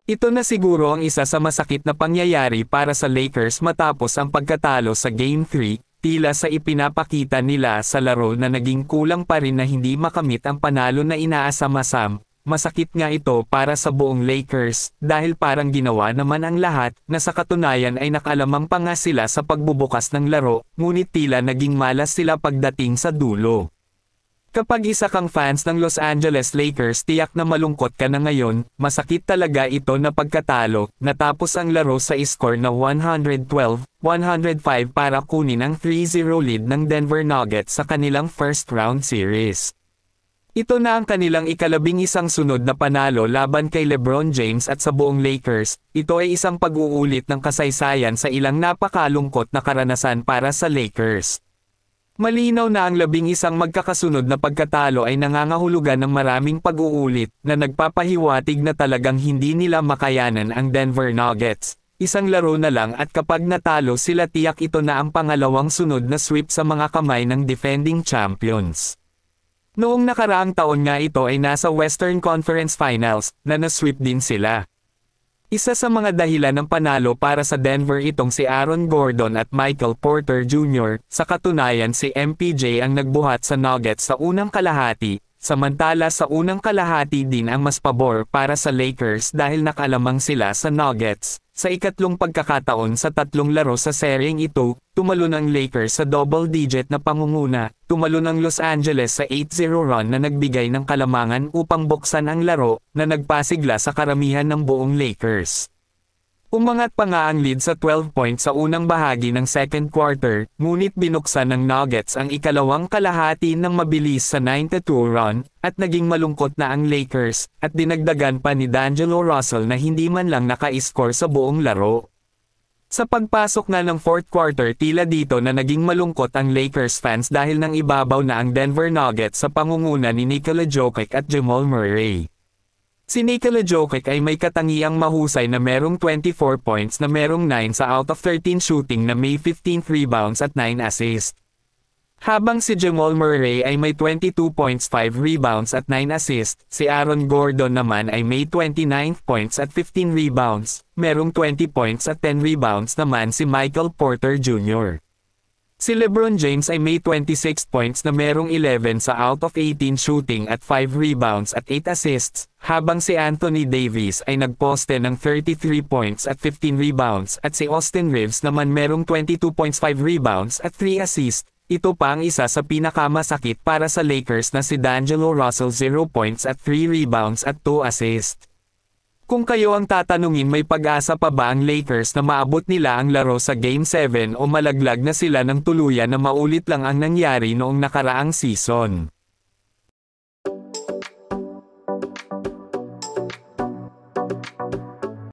Ito na siguro ang isa sa masakit na pangyayari para sa Lakers matapos ang pagkatalo sa Game 3, tila sa ipinapakita nila sa laro na naging kulang pa rin na hindi makamit ang panalo na inaasam-asam. Masakit nga ito para sa buong Lakers, dahil parang ginawa naman ang lahat, na sa katunayan ay nakalamang pa nga sila sa pagbubukas ng laro, ngunit tila naging malas sila pagdating sa dulo. Kapag isa kang fans ng Los Angeles Lakers, tiyak na malungkot ka na ngayon. Masakit talaga ito na pagkatalo, natapos ang laro sa score na 112-105 para kunin ang 3-0 lead ng Denver Nuggets sa kanilang first round series. Ito na ang kanilang ika-11 sunod na panalo laban kay LeBron James at sa buong Lakers. Ito ay isang pag-uulit ng kasaysayan sa ilang napakalungkot na karanasan para sa Lakers. Malinaw na ang 11 magkakasunod na pagkatalo ay nangangahulugan ng maraming pag-uulit na nagpapahiwatig na talagang hindi nila makayanan ang Denver Nuggets. Isang laro na lang at kapag natalo sila, tiyak ito na ang pangalawang sunod na sweep sa mga kamay ng defending champions. Noong nakaraang taon nga ito ay nasa Western Conference Finals na na-sweep din sila. Isa sa mga dahilan ng panalo para sa Denver itong si Aaron Gordon at Michael Porter Jr. Sa katunayan si MPJ ang nagbuhat sa Nuggets sa unang kalahati, samantala sa unang kalahati din ang mas pabor para sa Lakers dahil nakalamang sila sa Nuggets. Sa ikatlong pagkakataon sa tatlong laro sa seryeng ito, tumalon ang Lakers sa double-digit na pangunguna, tumalon ang Los Angeles sa 8-0 run na nagbigay ng kalamangan upang buksan ang laro, na nagpasigla sa karamihan ng buong Lakers. Umangat pa nga ang lead sa 12 points sa unang bahagi ng second quarter, ngunit binuksan ng Nuggets ang ikalawang kalahati ng mabilis sa 9-2 run, at naging malungkot na ang Lakers, at dinagdagan pa ni D'Angelo Russell na hindi man lang naka-score sa buong laro. Sa pagpasok nga ng fourth quarter, tila dito na naging malungkot ang Lakers fans dahil nang ibabaw na ang Denver Nuggets sa pangunguna ni Nikola Jokic at Jamal Murray. Si Nikola Jokic ay may katangiang mahusay na merong 24 points na merong 9 sa out of 13 shooting na may 15 rebounds at 9 assists. Habang si Jamal Murray ay may 22 points, 5 rebounds at 9 assists, si Aaron Gordon naman ay may 29 points at 15 rebounds, merong 20 points at 10 rebounds naman si Michael Porter Jr. Si LeBron James ay may 26 points na merong 11 sa out of 18 shooting at 5 rebounds at 8 assists, habang si Anthony Davis ay nagposte ng 33 points at 15 rebounds at si Austin Reeves naman merong 22 points, 5 rebounds at 3 assists. Ito pa ang isa sa pinakamasakit para sa Lakers na si D'Angelo Russell, 0 points at 3 rebounds at 2 assists. Kung kayo ang tatanungin, may pag-asa pa ba ang Lakers na maabot nila ang laro sa Game 7 o malaglag na sila ng tuluyan na maulit lang ang nangyari noong nakaraang season?